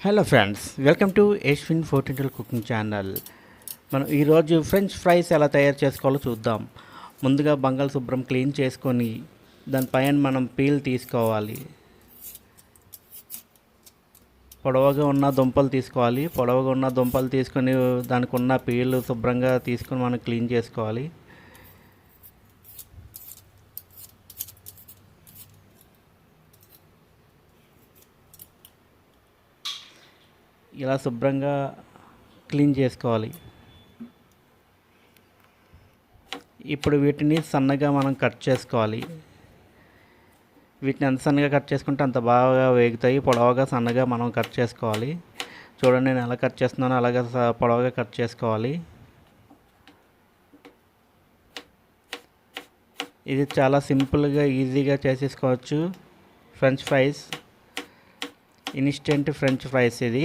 Hello friends, welcome to Yashwin ఫోర్టింటల్ cooking channel. మనం ఈరోజు ఫ్రెంచ్ ఫ్రైస్ ఎలా తయారు చేసుకోవాలో చూద్దాం. ముందుగా బంగాళదుంపం క్లీన్ చేసుకొని దానిపైన మనం పీల్ తీసుకోవాలి. పొడవుగా ఉన్న దుంపలు తీసుకోవాలి. పొడవుగా ఉన్న దుంపలు తీసుకొని దానికి ఉన్న పీల్ శుభ్రంగా తీసుకొని మనం క్లీన్ చేసుకోవాలి. ఇలా శుభ్రంగా క్లీన్ చేసుకోవాలి. ఇప్పుడు వీటిని సన్నగా మనం కట్ చేసుకోవాలి. వీటిని ఎంత సన్నగా కట్ చేసుకుంటే అంత బాగా వేగుతాయి. పొడవుగా సన్నగా మనం కట్ చేసుకోవాలి. చూడండి, నేను ఎలా కట్ చేస్తున్నానో అలాగే పొడవుగా కట్ చేసుకోవాలి. ఇది చాలా సింపుల్గా ఈజీగా చేసేసుకోవచ్చు. French fries, instant French fries. ఇది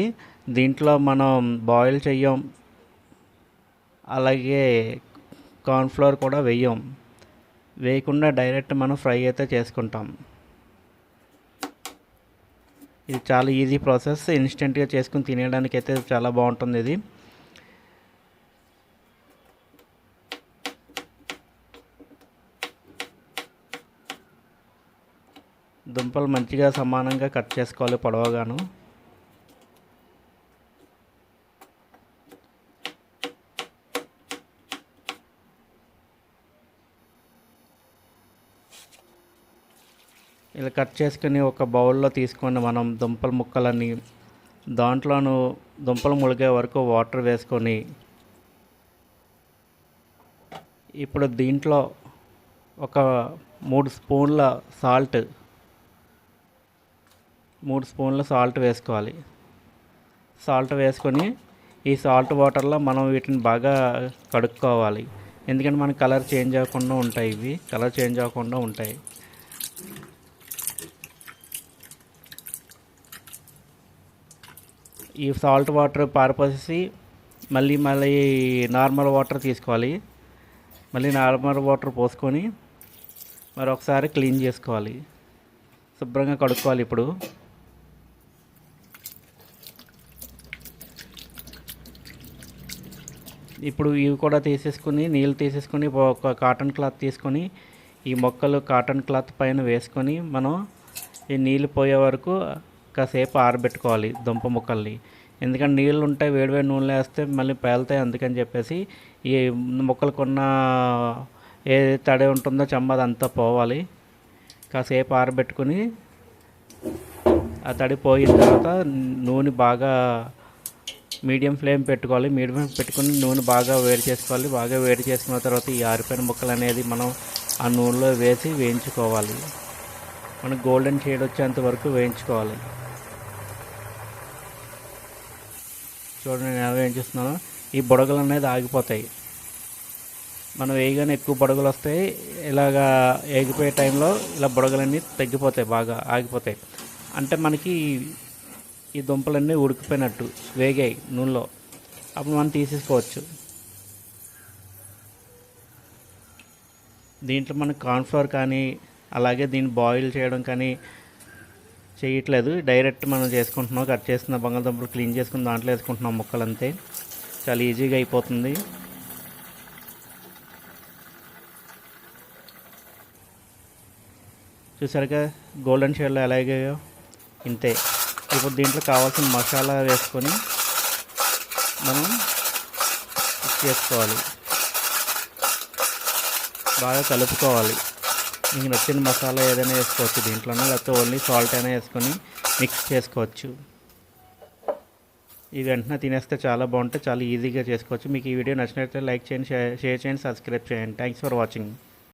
దీంట్లో మనం బాయిల్ చెయ్యం, అలాగే కార్న్ఫ్లోర్ కూడా వేయకుండా డైరెక్ట్ మనం ఫ్రై అయితే చేసుకుంటాం. ఇది చాలా ఈజీ ప్రాసెస్. ఇన్స్టెంట్గా చేసుకుని తినేయడానికి అయితే చాలా బాగుంటుంది. ఇది దుంపలు మంచిగా సమానంగా కట్ చేసుకోవాలి పొడవుగాను. ఇలా కట్ చేసుకుని ఒక బౌల్లో తీసుకొని మనం దుంపల ముక్కలని దాంట్లోనూ దుంపలు ములిగే వరకు వాటర్ వేసుకొని, ఇప్పుడు దీంట్లో ఒక 3 స్పూన్ల సాల్ట్ వేసుకోవాలి. సాల్ట్ వేసుకొని ఈ సాల్ట్ వాటర్లో మనం వీటిని బాగా కడుక్కోవాలి. ఎందుకంటే మనకి కలర్ చేంజ్ అవ్వకుండా ఉంటాయి. ఈ సాల్ట్ వాటర్ పారిపోసి మళ్ళీ నార్మల్ వాటర్ తీసుకోవాలి. మళ్ళీ నార్మల్ వాటర్ పోసుకొని మరొకసారి క్లీన్ చేసుకోవాలి. శుభ్రంగా కడుక్కోవాలి. ఇప్పుడు ఇవి కూడా తీసేసుకుని నీళ్ళు తీసేసుకొని ఒక కాటన్ క్లాత్ తీసుకొని ఈ మొక్కలు కాటన్ క్లాత్ పైన వేసుకొని మనం ఈ నీళ్ళు పోయే వరకు కాసేపు ఆరబెట్టుకోవాలి దుంప ముక్కల్ని. ఎందుకంటే నీళ్ళు ఉంటాయి, వేడివేడి నూనెలో వేస్తే మళ్ళీ పేలుతాయి. అందుకని చెప్పేసి ఈ ముక్కలకున్న ఏ తడి ఉంటుందో చెమ్మ అదంతా పోవాలి. కాసేపు ఆరబెట్టుకుని ఆ తడి పోయిన తర్వాత నూనె బాగా మీడియం ఫ్లేమ్ పెట్టుకోవాలి. పెట్టుకుని నూనె బాగా వేడి చేసుకోవాలి. బాగా వేడి చేసుకున్న తర్వాత ఈ ఆరిపోయిన ముక్కలు అనేది మనం ఆ నూనెలో వేసి వేయించుకోవాలి. మనం గోల్డెన్ షేడ్ వచ్చేంత వరకు వేయించుకోవాలి. చూడండి, నేను ఎలా వేయించేస్తున్నాను. ఈ బుడగలు అనేది ఆగిపోతాయి. మనం వేయగానే ఎక్కువ బుడగలు వస్తాయి. ఇలాగా వేగిపోయే టైంలో ఇలా బుడగలన్నీ తగ్గిపోతాయి, బాగా ఆగిపోతాయి. అంటే మనకి ఈ దుంపలన్నీ ఉడికిపోయినట్టు వేగాయి నూనెలో. అప్పుడు మనం తీసేసుకోవచ్చు. దీంట్లో మనకు కార్న్ఫ్లోర్ కానీ అలాగే దీన్ని బాయిల్ చేయడం కానీ చేయట్లేదు. డైరెక్ట్ మనం చేసుకుంటున్నాం. కట్ చేసిన బంగాళదుంపలు క్లీన్ చేసుకుని దాంట్లో వేసుకుంటున్నాం ముక్కలు. అంతే, చాలా ఈజీగా అయిపోతుంది. చూసారుగా గోల్డెన్ షేడ్లో ఎలాగో ఇంతే. ఇప్పుడు దీంట్లో కావాల్సిన మసాలా వేసుకొని మనం చేసుకోవాలి. బాగా కలుపుకోవాలి. మీకు నచ్చిన మసాలా ఏదైనా వేసుకోవచ్చు దీంట్లోనే, లేకపోతే ఓన్లీ సాల్ట్ అయినా వేసుకొని మిక్స్ చేసుకోవచ్చు. ఈ వెంటనే తినేస్తే చాలా బాగుంటుంది, చాలా ఈజీగా చేసుకోవచ్చు. మీకు ఈ వీడియో నచ్చినట్లయితే లైక్ చేయండి, షేర్ చేయండి, సబ్స్క్రైబ్ చేయండి. Thanks for watching.